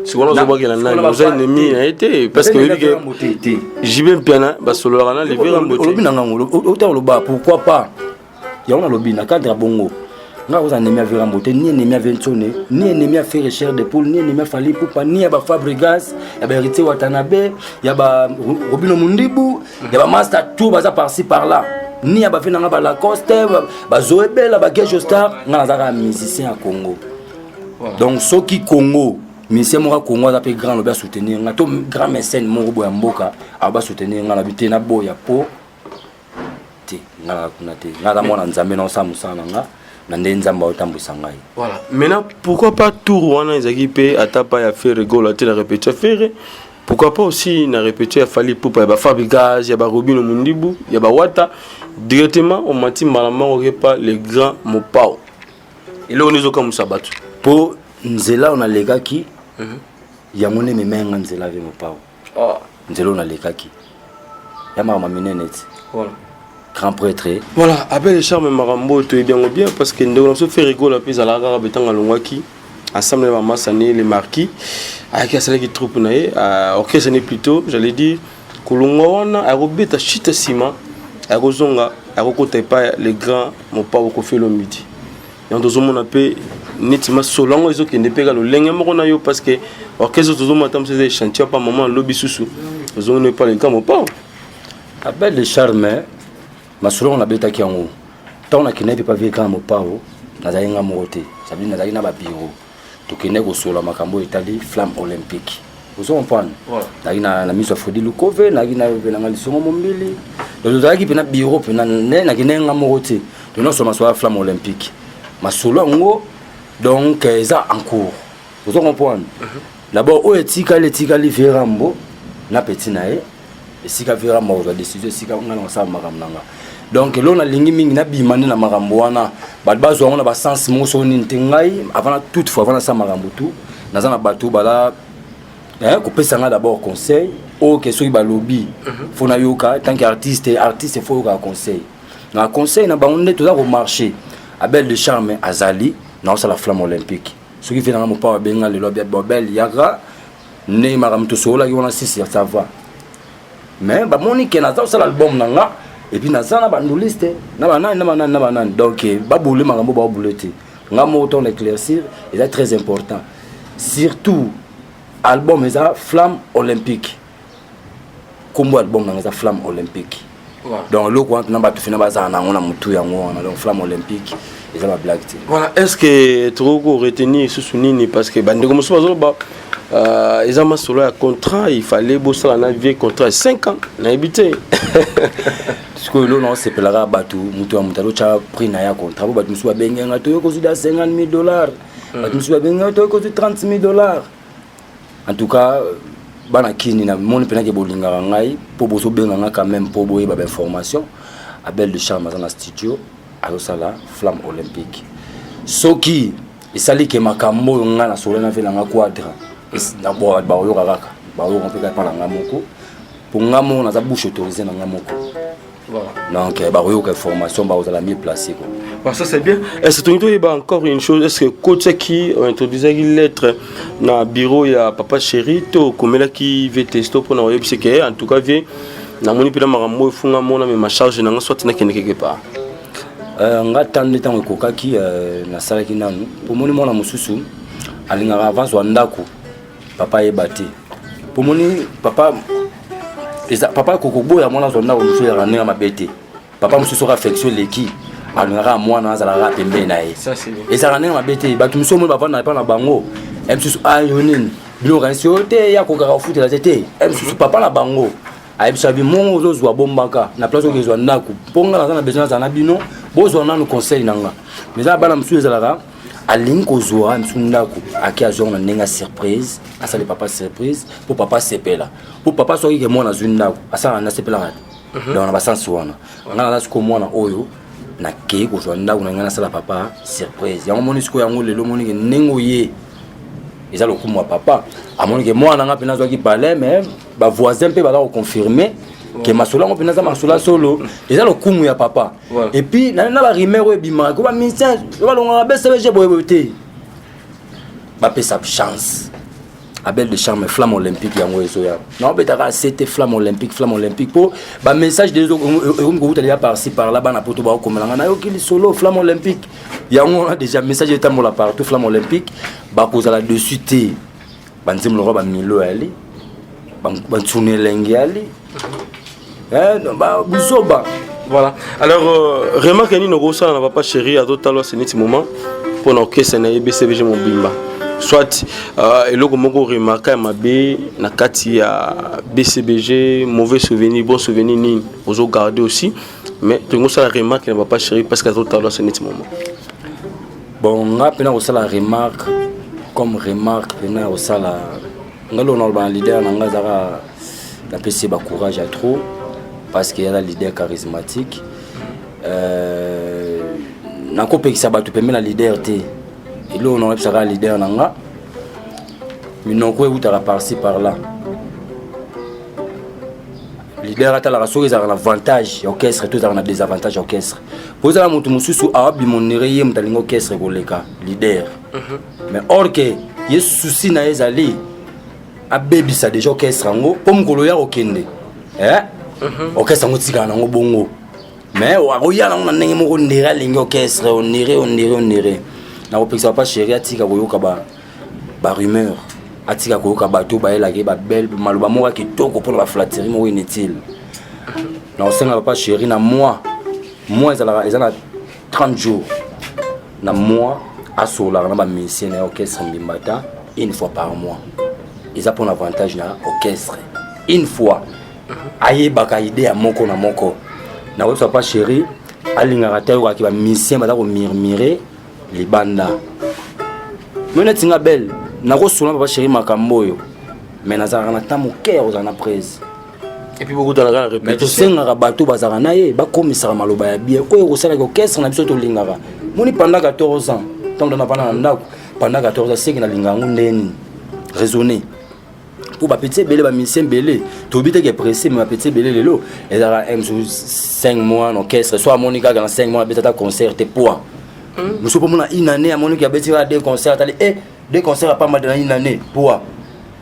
Si on a besoin de nos ennemis a été parce que j'y vais bien parce que le les verres en beauté. Pourquoi pas? Il y a un lobby na cadre bongo. Nga vous ennemi verre en beauté ni ennemi ventionné ni ennemi faire recherche de poule ni ennemi fali pour ni ya ba Fabregas ya ba héritier Watanabe ya ba Robino Mundibu ya ba Master tout baza par-ci par-là ni ya ba venanga ba Lacoste ba Zoebel ba Gejo Star nga za musicien à Congo. Donc ceux qui Congo Monsieur Mora Congo a grand le soutenir. On a tout grand mécène Moro Boyamboka a bas soutenir. On a habité na boya po. Voilà. Maintenant, pourquoi pas tout Rwanda Izagipé à tapa ya faire rigolo la répéter faire? Pourquoi pas aussi na répéter à Fali Poupa ya Fabigaz, ya Robino Mundibu, ya Wata directement au mati malama aurait pas les grands Mopao. Et là on est au comme Sabatu. Pour Nzela on a les gars qui ya mone memenga Nzela avec Mopao. Nzela on a les gars qui ya mama mineneti. Voilà. Grand prêtre. Voilà, Abel Charme Marambo, tu es bien ou bien parce que nous avons fait rigoler à la gare à Longwaki, ensemble avec Massané, les marquis, avec la salle qui troupe naïe, orchestre plutôt, j'allais dire, Kolongwana, à Robert, à Chita Sima, à Rozonga, à Rokote pas les grands, mon pas au café le midi. Et on doit mon appel, nettement solango, ils ont qui ne payent le lingue parce que orchestre tout le monde attend ces chantiers par moment, lobby sous, ils ont pas les grands, mon pas. Abel le Charme. Masolo on a beta ki yango tant na kinebi pa vie kama mopao nazali nga mote sabi nazali na ba bureau to kine ko sola makambo itali flamme olympique vous comprenez nazali na miso Fredi Lukove nazali na venanga lisongo mombili donc nazali pena bureau pena na kine nga mote to no so masolo flamme olympique masolo ngo donc eza en cours vous comprenez d'abord o etika verambo na petit nae esika verambo za décision esika ngana sa makamnanga. Donc là on a lingi mingi na bimane na makambo wana bazo on a ba sens mo so ni ntengai avant toutefois avant ça makambo tout naza na bato bala ko pesa nga d'abord conseil o que so ba lobby fona yoka tant qu'artiste faut ka conseil na conseil na ba on est tout au marché Abel de Charme azali na ça la flamme olympique ce qui fait na mo pa benga le lobby bobel yaka ne makamto so la yona sisi ça va mais ba moni que na ça l'album nanga et puis nazana banduliste na banane donc baboule makambo ba boulete ngamo autant l'éclaircir est très important surtout album eza flamme olympique combo album na eza flamme olympique donc le quoi na ba tu fina baza na ngona mutu yango na donc flamme olympique eza ba black. Voilà, est-ce que trop retenir ce sounini parce que bande comme ça ba ils ont solo un contrat, il fallait bosser un vieux contrat 5 ans, n'a habité. Parce que là, c'est pour la bateau, mutu amutalo cha pris na ya contrat, batu musu benga ngato ko sida $50,000, batu musu benga to ko $30,000. En tout cas, bana kini na mon pena ke bolinga ngai, po boso benga nga quand même po boye ba information. Abel de Charme dans la studio, alo sala flamme olympique. Soki isali ke makambo nga na solo na vela nga quadra. D'abord ba yo kaka ba yo on peut pas la ngamoko pour ngamo na za bouche autorisée na ngamoko voilà donc ba yo que formation ba aux la mieux placé quoi ça c'est bien. Est-ce que tu as encore une chose, est-ce que coach qui introduisait une lettre dans le bureau ya papa chéri to comme là qui veut tester pour na web c'est que en tout cas vient na moni pela makambo funga mona mais ma charge na soit na quelque part nga tande tango kokaki na sala ki nanu pour moni mona mususu alinga avance wa ndako papa est battu. Pour mon papa, papa Kokobo ya mwana zona musu ya rana ma bête. Papa musu sera affection leki. Alingara mwana za la pembe na ye. Ça c'est bien. Et ça rana ma bête. Ba musu mo papa na pas na bango. Musu ayonin. Bilo organisation te ya kokara foot la tete. Musu papa na bango. Aibisa bi mo zo zwa bombaka na place ko zwa ndako. Ponga na besoin za na bino, bo zo na no conseil nanga. Mais ça bana musu za la alinko zoa msundako aki azonga nenga surprise asa le papa surprise pour papa sepela pour papa soki ke mona zundako asa na sepela donc na basansi wana ngana na siko mona oyo na ke ko zo ndako na ngana sala papa surprise yango moni siko yango lelo moni ke nengo ye eza le kumu wa papa amoni ke mwana nga pena zo ki parler mais ba voisin pe ba la confirmer que masolo ngo pena za masolo solo eza le kumu ya papa et puis na ba rimero e bima ko ba ministère ba longa ba CBG boyebote ba pesa chance Abel de Charme flamme olympique yango ezo ya non betaka c'était flamme olympique pour ba message des ko utali ya par ci par là ba na poto ba ko melanga na yo ki solo flamme olympique yango déjà message etambola partout flamme olympique ba kozala dessus te banzim lo ba milo ali ba tune lengi ali voilà. Alors, remarque que nous avons papa chéri à d'autres c'est un moment pour l'orchestre na BCBG mon bimba. soit eloko moko remarqué ma bé na kati ya BCBG mauvais souvenir bon souvenir ni ozo garder aussi mais tu ngos la remarque ne va pas chérie parce que tout à l'heure c'est net moment bon nga pena ko sala remarque comme remarque pena ko sala ngalo na ba leader na nga zaka na PC ba courage à trop parce qu'il y a un leader charismatique na ko pekisa ba tu pemela la leader té et là on a un leader na nga mais non quoi où tu par-ci par-là leader ata la raso ezala avantage orchestre tout a des avantages orchestre pour ça mutu mususu awabi monere yem talingo orchestre koleka leader mais or que ye souci na ezali a baby ça déjà orchestre ngo pour mukolo ya okende orchestre ngo tika na ngo bongo mais oya na ndenge moko ndera lingo orchestre onire na opekisa pas chéri atika koyoka ba rumeur atika koyoka bato baelaki ba belle maloba moko kitoko pour la flatterie moko inutile na osenga pas chéri na moi ezala 30 jours na moi asola na ba musicien na orchestre Mbimbata une fois par mois ils ont un avantage na orchestre une fois ayebaka idée ya moko na moko na oso pas chéri alingaka tayo ka ba musicien ba ko murmurer les banda mona tinga belle na ko sona ba chéri makambo yo mais nazaka na tamu cœur aux en prise et puis beaucoup dans la répétition mais to senga bato bazaka na ye ba komisa maloba ya bien ko ko sala ko orchestre na biso to lingaka moni pendant 14 ans tant na bana ndako pendant 14 ans c'est que na lingango ndeni raisonner pour ba petit belé ba musicien belé to bité que pressé mais ba petit belé lelo et dans 5 mois en orchestre soit Monica dans 5 mois bête ta concert te poids monsieur pour moi une année à Monica bête à deux concerts aller deux concerts pas mal dans une année poids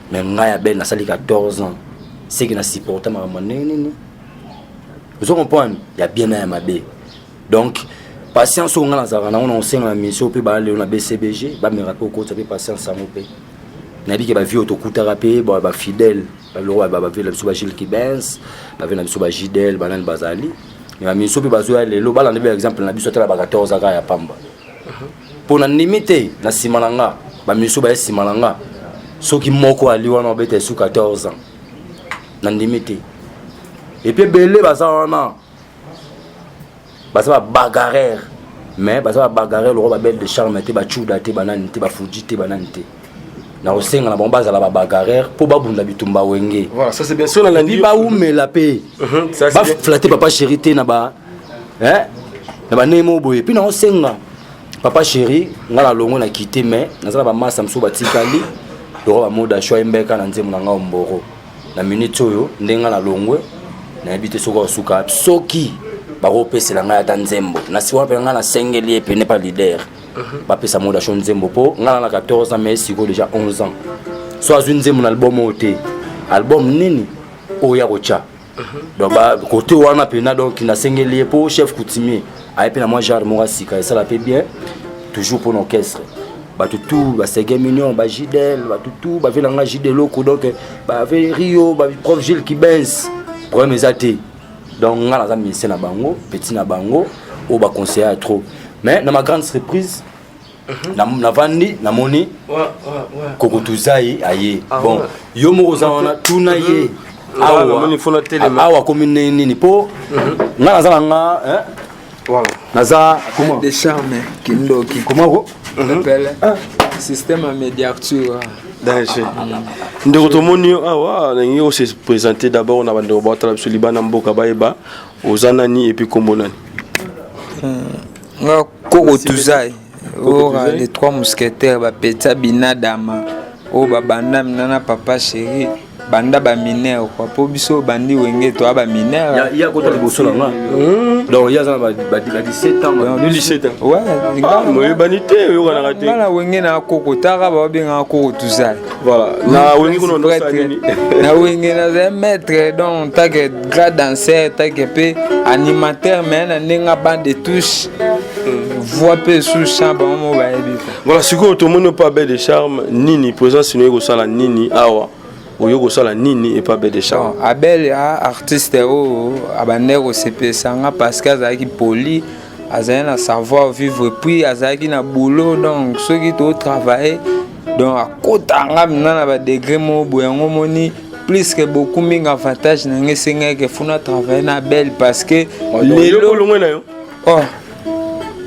mais ngaya ben na sali 14 ans c'est que na supporter ma nini vous comprenez il y a bien à mabe donc patience on a zara na on sait la mission puis ba aller na BCBG ba me rappeler ko ça peut patience ça mo pe na dit que ba vie autokuta rapé ba fidèle ba le roi ba vie la biso ba Gilles Kibens ba vie na biso ba Gidel ba nan bazali mais la mission puis ba zo aller lo ba la exemple na biso tala ba 14 aka ya pamba pour na limiter na simananga ba mission ba simananga soki moko ali wana obete sous 14 ans na limiter et puis belé baza wana baza bagarre mais baza bagarre le roi belle de charme te ba chuda te banani te ba fuji te banani te na osenga na bomba za la bagarre pour babunda bitumba wenge voilà ça c'est bien sûr la ndi ba umela pe ça ba flatter papa chéri te na ba na ba nemo boye puis na osenga papa chéri ngala longo na quitté mais na za ba massa mso batikali le roi moda choix mbeka na nzemu na nga mboro na minute oyo ndenga na longwe na habité soko suka soki ba repesela nga ya nzembo na siwa pe nga na sengeli pe ne pas leader ba pesa moda cho nzembo po nga na 14 ans mais siko déjà 11 ans so azu nzembo na album ote album nini oya kocha donc ba côté wana pe na donc na sengeli po chef coutumier a pe na moi genre mora sika et ça la fait bien toujours pour l'orchestre ba tout ba Segué Mignon ba Gidel ba tout ba velanga Gidelo ko donc ba Rio ba prof Gilles Kibens problème ezate donc ngala za musicien na bango petit na bango o ba conseiller trop mais na ma grande surprise na vandi na moni koko tuzai aye bon yo mo za wana tuna ye awa comme nini po ngala za nga voilà naza comment des charmes kindoki comment appelle système médiature danger ndeko tomoni awa nangi o se présenter d'abord na bande robota la Libana mboka baeba ozanani et puis kombonani nga koko tuzai les trois mousquetaires ba Peta Binadama o babanda nana papa chéri banda ba mineur quoi po biso bandi wenge to ba mineur ya ko to liboso la nga donc ya za ba 17 ans ba 17 ans ouais moi banité yo kana raté na wenge na koko tara ba benga koko tuzai voilà na wenge ko no sani na wenge na maître donc ta que grand danseur ta que pe animateur mais na ninga bande de touche voix peu sous chambre mo ba ebi voilà siko to mono pas belle de charme nini présence no ko sala nini awa oyoko sala nini et pas belle de charme abel artiste o abanero CP sanga parce que azaki poli azana savoir vivre puis azaki na boulot donc ceux qui doivent travailler donc akota nga na ba degré mo boyango moni plus que beaucoup mingi avantage na nge senga que funa travailler na belle parce que lelo oh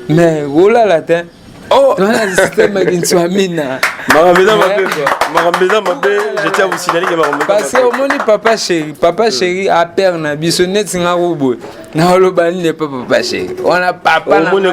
mais gola la ten oh dans le système qui soit mina Marambeza mabe je tiens à vous signaler que Marambeza parce que au moni papa chéri a père na biso net singa robo na lobani ne papa chéri on a papa na on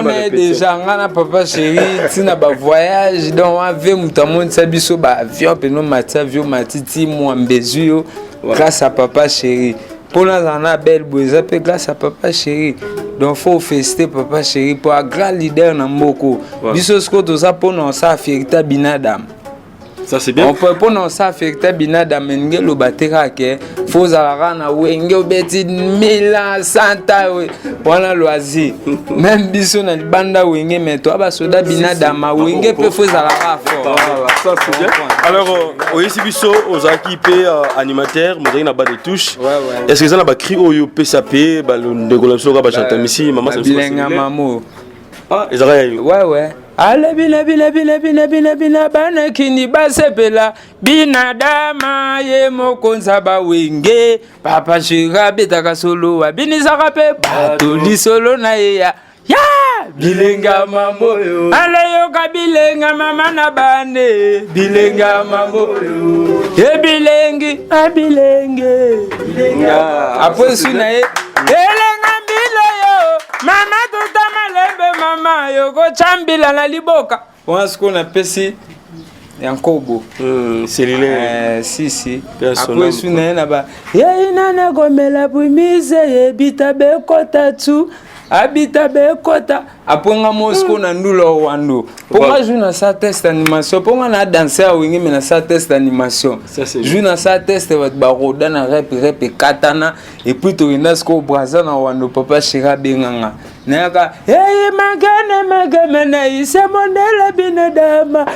a déjà ngana papa chéri tina ba voyage donc on avait mutamon sa biso ba avion pe no matia avion matiti mo ambezu grâce à papa chéri pour la zana belle boisa pe grâce à papa chéri donc faut fester papa chéri pour un grand leader na mboko biso sko to ça pour non ça affecter binadam ça c'est bien on peut pour non ça affecter binadam ngelo batera ke faut zalaka na wenge obeti 1100 voilà loisir même biso na banda wenge mais toi ba soda binadam wenge pe faut zalaka fort ça c'est bien alors ici biso aux équipes animateurs mais na ba de touche est-ce que ça na ba cri oyo PSAP ba le ndegolaso ka ba chanter ici maman c'est bilenga mamo ah ezara yo ouais ale bina bana kini basepela binadama ye mokonza ba wenge papa shira betaka solo abinisa pe bato lisolo na ya bilenga mambo ale yoka bilenga mama na bane bilenga mambo bilengi abilenge après suna elenga bileyo mama tota malembe mama yoko chambila na liboka once qu'on a pesi yankobo cellulaire si après suna na ba nana gomela bumise bitabe kota tu habita be kota aponga Moscou na ndulo wando ponga juna sa test animation ponga na danser wingi mena sa test animation juna sa test ba roda na rap katana et puis to inasko braza na wando papa shira benganga naka magana na ise mondela binadama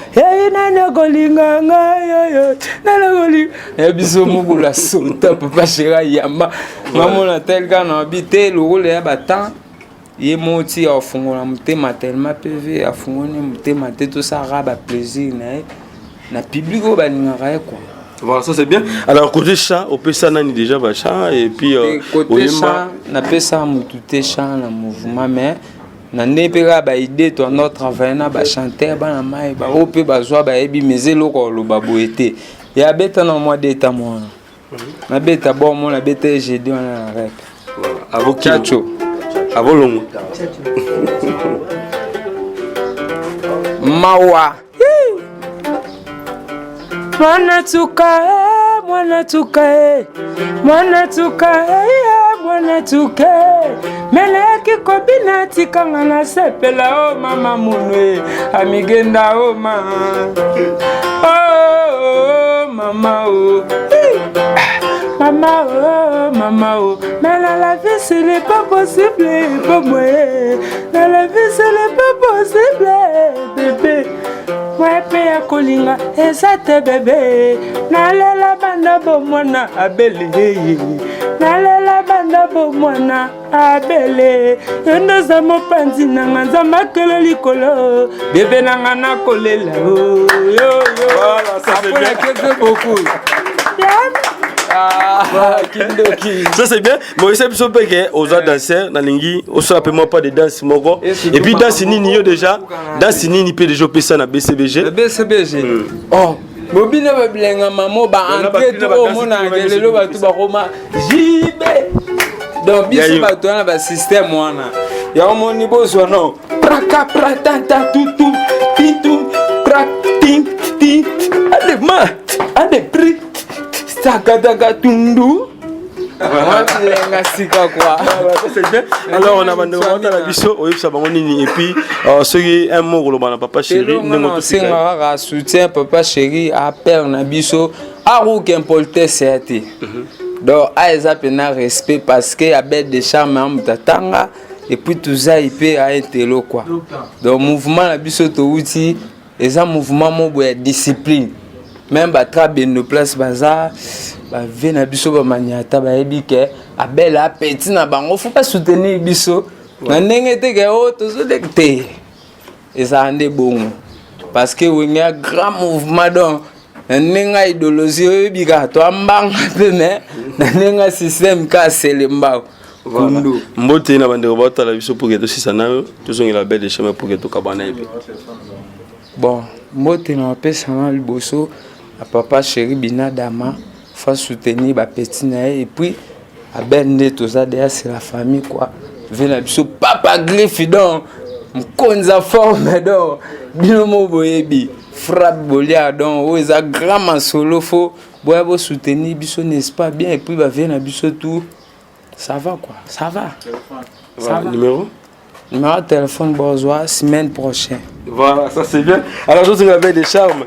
nana golinganga yo nana goli biso mugula sota papa shira yamba mamona telka na habiter le rôle ya batan ye moti a fungola mutema tellement PV a fungoni mutema te tout ça raba plaisir na public au baningaka quoi. Voilà, ça c'est bien. Alors côté chat, au pesa nani déjà ba chat et puis côté chat na pesa mututé chat na mouvement mais na nepera ba idée to notre travail na ba chanter ba na mai ba opé ba zwa ba ebi mezelo ko lo ba boete. Ya beta na mois d'état moi. Na beta bon moi na beta GD on a rep. Voilà, avocat Chacho. Avolongo. Mawa. Mwana tuka meleki kobina tikanga na sepela o mama munwe amigenda o mama mais dans la vie ce n'est pas possible pour moi. Dans la vie ce n'est pas possible bébé. Moi paya kolinga ezate bébé. Nalela banda bomwana abele. Nalela banda bomwana abele. Yondo za mopanzi nanga za makelo likolo. Bébé nanga na kolela yo. Voilà, ça fait bien beaucoup. Ça c'est bien. Bon, il s'est que aux autres danseurs, dans l'ingui, on soit appelé pas de danse moko. Et puis dans Sinini déjà, dans Sinini peut déjà passer na BCBG. BCBG. Oh, bobina ba bilenga mamo ba entrer tout mona ngelelo ba tu ba koma jibe. Donc biso ba to na ba système wana. Ya moni bozo no. Praka pratanta tutu titu prak ting ting. Ade ma, ade pri. Takataka tundu. Alors on a demandé à la biso au ça bangonini et puis ce un mot le papa chéri c'est un soutien papa chéri à père na biso a aucun politesse c'était donc a ezapena respect parce que a bête de charme am tatanga et puis tout ça il peut à intello quoi donc mouvement na biso to outi et un mouvement mo boya discipline même ba trabe no place bazar ba vena biso ba maniata ba ebike abela petit na bango faut pas soutenir biso na ndenge te ke o to so dekte eza ande bongo parce que wenge a grand mouvement donc nenga idéologie oyebiga to ambanga pe mais nenga système ka selemba kundu mbote na bande robota la biso pour que to sisana to zongi la belle chemin pour que to kabana epe bon mbote na pesa na liboso a papa chéri binadama fa soutenir ba petit na et puis a bende to ça derrière c'est la famille quoi vena biso papa griffe donc mkonza forme donc binomo boyebi frappe bolia donc o eza grand masolo fo boya bo soutenir biso n'est-ce pas bien et puis ba vena biso tout ça va quoi ça va ça va numéro de téléphone bozoa semaine prochaine voilà ça c'est bien alors je vous avais des charmes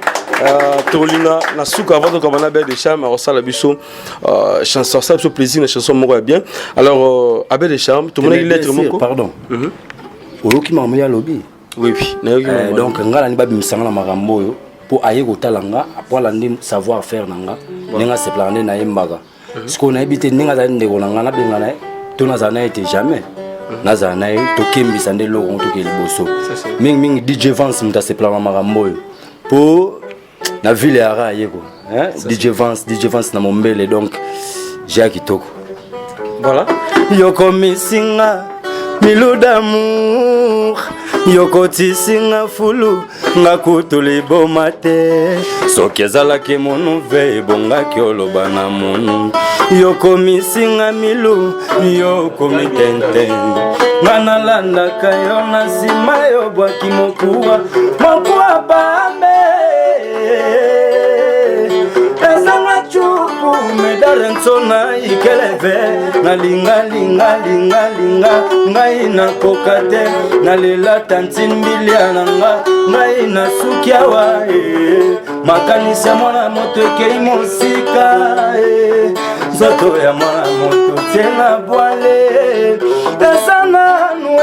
Torlina na souka avant de commander Abel des charmes alors ça la biso chanson ça ce plaisir la chanson moko bien alors Abel des charmes tout le monde lettre moko pardon oloki mamoya lobby oui donc ngala ni babimisanga na makambo yo po aye kotalanga apola ndi savoir faire nanga ninga se planer na yembaga ce qu'on a habité ninga za ndeko nanga na benga na to na za na été jamais na za na to kembisa ndelo on to ke liboso mingi DJ Vance mta se planer na makambo yo po na ville ya raye ko DJ Vance na mombele donc j'ai kitoko voilà yoko misinga milu d'amour yoko tisinga fulu nga kutuli bomate soki ezalaki monu ve ebongaki oloba na monu yoko misinga milu yoko mitente nga nalandaka yo na nsima yo bwaki mokuwa pambe ezanga chupu medare nsona ikeleve nalinga ngai nakoka te nalela tantine mbilia na nga ngai nasuki awa makanisi ya mwana moto ekei mosika nzoto ya mwana moto tie na bwale eza nanu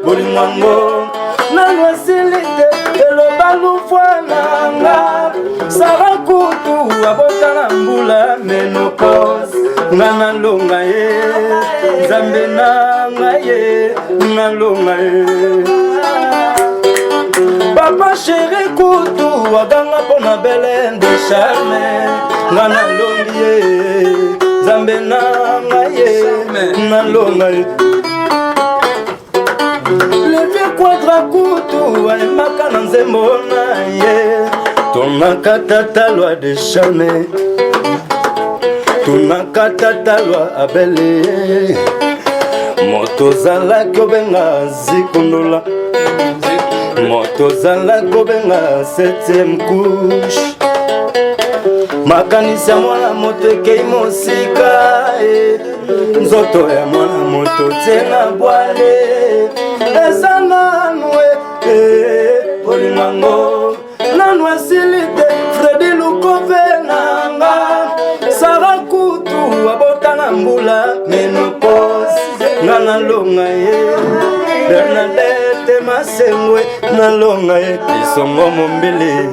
bolingwango nanu esili te eloba lufwa na nga sara kutu abota na mbula menopause nga nalonga ye nzambe na nga ye nalonga ye papa chéri kutu aganga mpona bele de charme nga nalongi ye nzambe na nga ye nalonga ye levi quadra kutu ayembaka na nzembo na ye tonaka talwa de charme tonaka talwa abele moto zalaki obenga zikondola moto zalaki obenga 7e couche makanisi ya mwana moto ekei mosika nzoto ya mwana moto tie na bwale eza nanu olingango nanu esili te fredi lukove nanga sara kutu abota na mbula menopause nga nalonga ye bernadette masengwe nalonga ye lisongo mombele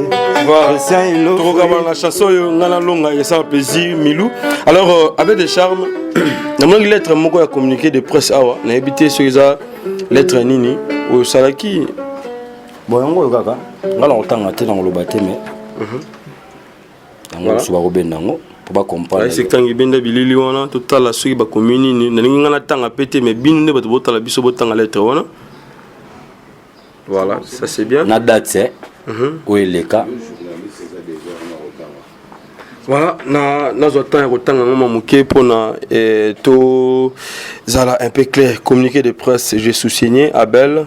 la chanson nga nalonga ye ça plaisir milou alors avec des charmes namoni lettre moko ya communiqué de presse awa na habité sur eza lettre nini o salaki bon yango yo kaka ngala otanga te na loba te mais yango so ba robenda ngo pour ba comprendre c'est tangi benda bilili wana totala soki ba commune na ningi ngana tanga pété mais binu ne bato botala biso botanga lettre wana voilà ça c'est bien na date c'est o eleka voilà na zotan ya kotanga ngoma moke pona to zala un peu clair communiqué de presse j'ai sous-signé Abel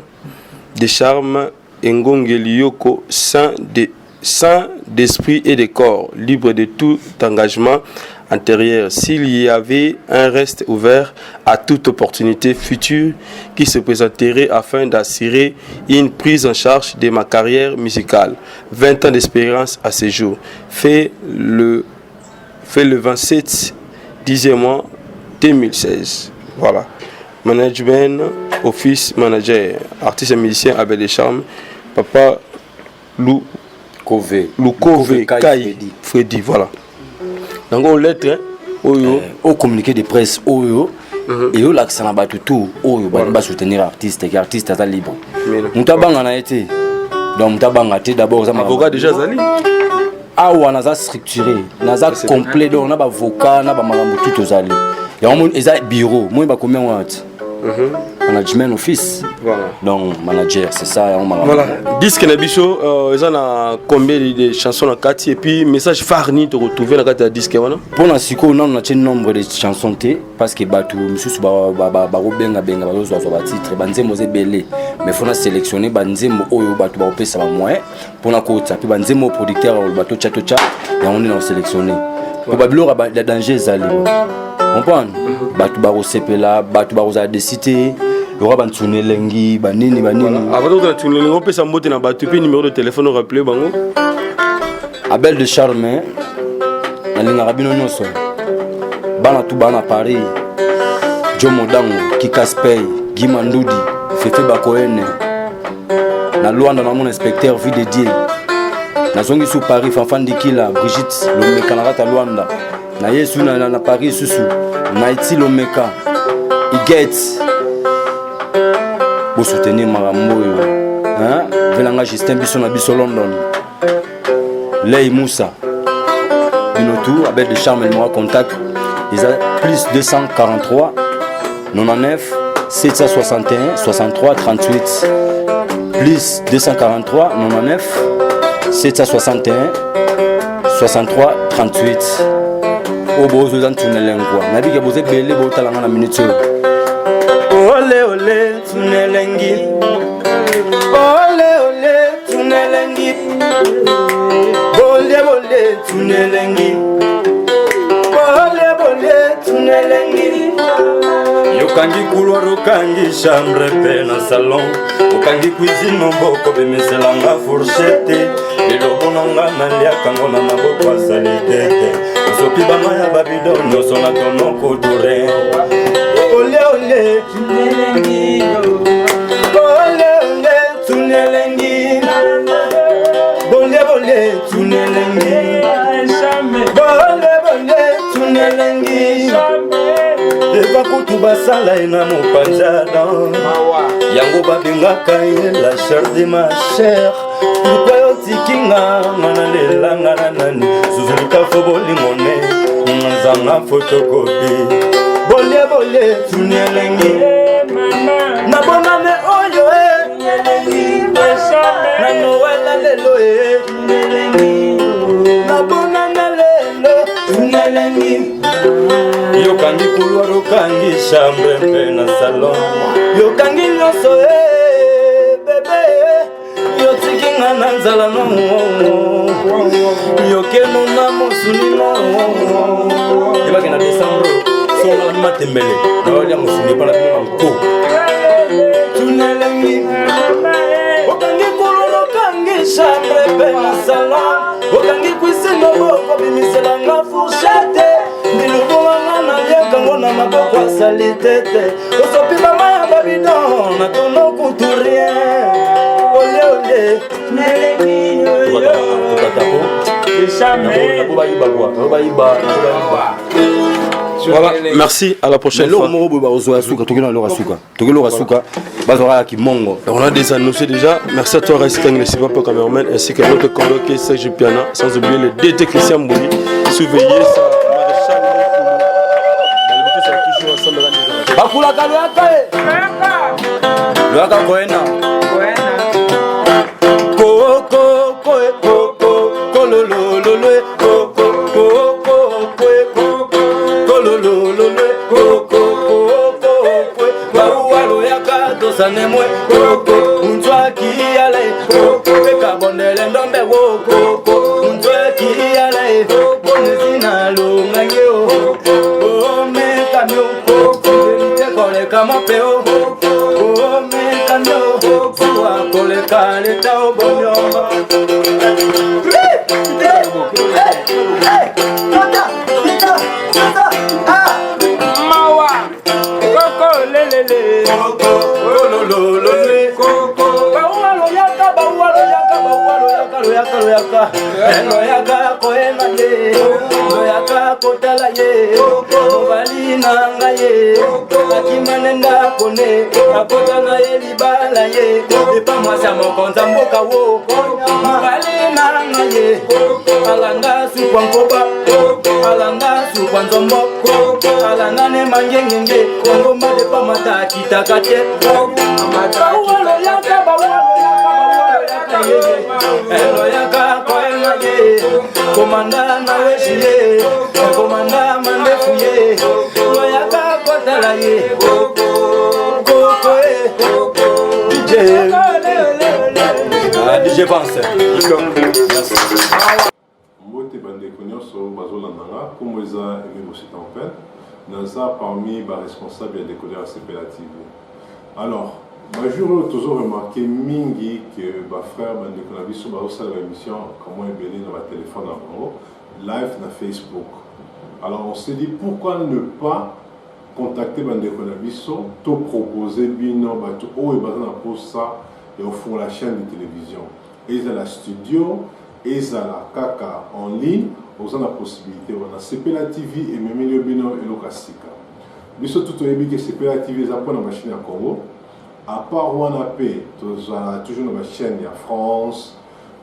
des charmes Ngongeli Yoko saint d'esprit et de corps libre de tout engagement antérieur s'il y avait un reste ouvert à toute opportunité future qui se présenterait afin d'assurer une prise en charge de ma carrière musicale. 20 ans d'expérience à ce jour. Fait le 27 10e mois 2016. Voilà. Management, office manager, artiste et musicien Abel des Charmes, Papa Lukove Kai Freddy. Voilà. Donc on lettre au communiqué de presse oyo et au l'accent à battu tout oyo ba soutenir artiste et artiste est libre. Mutabanga na été donc tabangate d'abord ça avocat déjà zali awa naza structuré naza complet donc na ba avocat na ba makambo tout ozali ya mon eza bureau moi ba combien wat management office voilà donc manager c'est ça voilà disque na biso eza na combien de chansons na kati et puis message phare ni te retrouver na kati ya disque wana pour na siko non na nombre de chansons té parce que batu mususu ba robenga benga ba zo ba titre banzembo zebele mais faut na sélectionner banzembo oyo batu ba opesa ba moyen pour na kota puis banzembo producteur bato cha ya on est na sélectionner pour babilo ba danger zali comprendre batu ba osepela batu ba oza décider Yora Bantune Lengi, Banini. Avant de tourner, on peut s'emboîter dans le numéro de téléphone, on rappelle Bango. Abel de Charme, Alina Rabino Noso, Bana Toubana Paris, Jomo Dango, Kikaspey, Guy Mandoudi, Fefe Bakoene, na Luanda na mon inspecteur vie dédié, na Zongi sous Paris, Fanfan Dikila, Brigitte, le Mekanarata Luanda, na Yesu na Paris Susu, Naiti Lomeka, Igets. Pour soutenir Maramboyo, hein? Velanga Justin Bisson à Bisso London, Lei Moussa, Binotou, Abel de Charme et moi contact, ils ont plus 243 99 761 63 38 plus 243 99 761 63 38 au beau aux Antunelengua, n'a dit que vous êtes belé pour talent la minute. Ole ole tunelengi, ole ole tunelengi, ole ole tunelengi, ole ole tunelengi. Yokangi couloir, yokangi chambre, peine salon, yokangi cuisine, mboko bemeselanga fourchette, elobonanga nalia kangona maboko salite, sopi bamaya babidon, sona tono kodore. Ole ole tunelengi, ole ole tunelengi, bole bole tunelengi, bole bole tunelengi. Eva kutu basala ina mopanjada, yango babengaka ye la chair de ma chair. Pourquoi yotikinga ngana ngana nani, suzulika fobolingone, nzanga photocopie. Bole bole tunelengi, na bonane oyo na Noël lelo na bonane lelo tunelengi. Yokangi couloir, yokangi chambre, pe na salon, yokangi nyonso bébé, yotikinga na nzala no, yokeno na mosuni no, yebake na décembre. Songa la matembele, na musuni para ko. Tunelengi, okangi kololo kangi chambre pena salon, okangi cuisine boko bimiselanga fourchette, bilubonga na liakango na maboko salitete, osopi mama babidon na tono couturien. Ole ole, tunelengi yo yo. Voilà, merci, à la prochaine fois. On a des annoncés déjà. Merci à toi, Resteng, le Sibapa Cameraman, ainsi qu'à notre convoqué Serge Piana, sans oublier le DT Christian Bouli. Surveillez ça, Maréchal D'habitude, c'est toujours ensemble à la Bakula Kaluaka, Luaka Koena, Koko, Koko, Kolololo, Koko, Sanemwe koko unzwa kiale koko kabondele ndombe koko unzwa kiale koko nzina lungangeo koko me kamyo koko te kole kama peo koko me kamyo koko akole kale tao bonyo mawa koko lelele koko loyaka loyaka koyenga ye loyaka kotala ye mobali na ngai ye akimane ndako ne akota na ye libala ye epa mwasi ya mokonza mboka wo mobali na ngai ye alanda sukwa nkoba alanda sukwa nzombo alanda ne mangengenge kongomba depa mata kitaka te loyaka bawaloyaka loyaka koyenga ye komanda na weshi ye komanda mandefu ye loyaka kotala ye koko ye DJ Vance mbote bandeko nyonso bazolandanga kombo eza Aimé Bossi Tempête naza parmi baresponsable ya décodeur CPLA TV. Alors bajour toujours remarqué mingi que bafrère bandeko na biso bazosala émission comment ebele na batelefone na bango live na Facebook. Alors on s'est dit pourquoi ne pas contacter bandeko na biso to proposer bino bato oyo baza na posa et au fond la chaîne de télévision eza la studio eza la kaka en ligne oza na possibilité wana CPLA TV ememeli yo bino eloka sika biso tout oyebi ke CPLA TV eza mpona machine ya Congo. À part Wanapé, toujours dans ma chaîne, il y a France,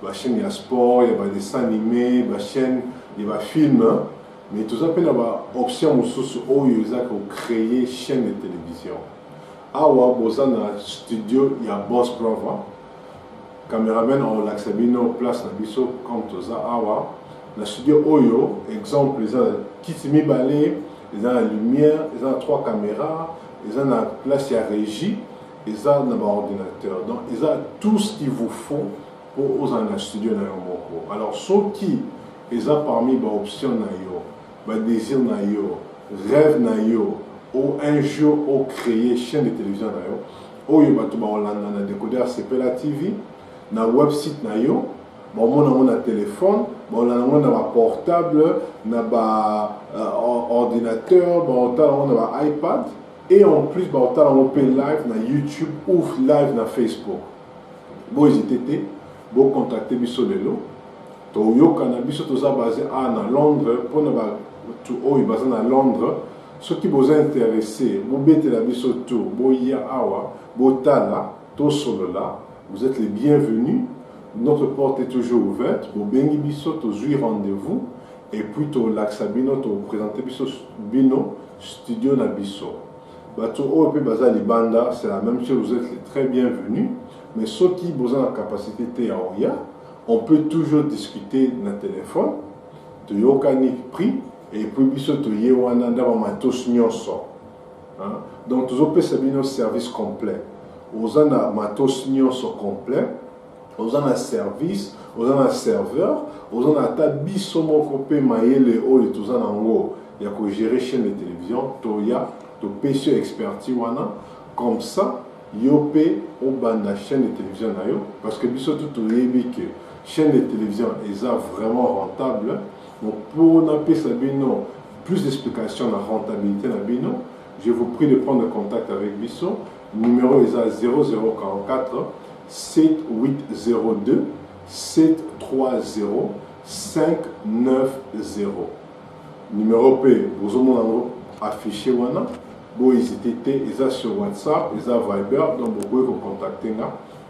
ma chaîne, il y a sport, il y a des dessins animés, ma chaîne, il y a des films. Mais tout ça, il y a une option où il y a créé une chaîne de télévision. Awa, dans le studio, il y a Boss Prova. Caméraman, on l'a en place dans le comme tout ça. Awa, dans le studio Oyo, exemple, il y a Kitimi Balé, il y a la lumière, il y a 3 caméras, il y a la place, il y a régie. Ils ont un ordinateur, donc ils ont tout ce qu'il vous faut pour oser un studio na yo. Alors ceux qui ils ont parmi les options na yo, les désirs na yo, rêve na yo, ou un jour ou créer chaîne de télévision na yo, ou yo batu ba Hollande na décodeur CPLA TV, na website na yo, bon mon na téléphone, bon na ba portable, na ba ordinateur, bon on na ba iPad. Et en plus, on peut live na YouTube ou live na Facebook. Bon, hésitez, bon contacter biso lelo. To yo cannabis to za basé à Londres pour na ba to o basé na Londres. Ceux qui vous intéressés, vous mettez la biso tour, bo ya awa, bo tala, to solo là. Vous êtes les bienvenus. Notre porte est toujours ouverte. Bo bengi biso to jouir rendez-vous et puis to laxabino to présenter biso bino studio na biso. Bato OEP Baza Libanda, c'est la même chose, vous êtes les très bienvenus. Mais ceux qui ont la capacité de on peut toujours discuter dans le téléphone, de yokani prix, et puis biso to yewana ndaba matos nyonso. Donc toujours peut servir nos services complets. Vous avez un matos nyonso complet, vous avez un service, vous avez un serveur, vous avez un tabiso moko pe maele o et tout ça nango. Il y a que gérer chaîne de télévision, toya to PC expertise wana comme ça yopé au banda chaîne de télévision na yo parce que biso tout yebi que chaîne de télévision est vraiment rentable. Donc pour n'appeler ça bino plus d'explications la rentabilité na bino, je vous prie de prendre contact avec biso. Numéro est à 0044 7802 730 590. Numéro P, vous avez affiché wana. Bon, ils étaient sur WhatsApp, ils ont Viber, donc vous pouvez vous contacter là.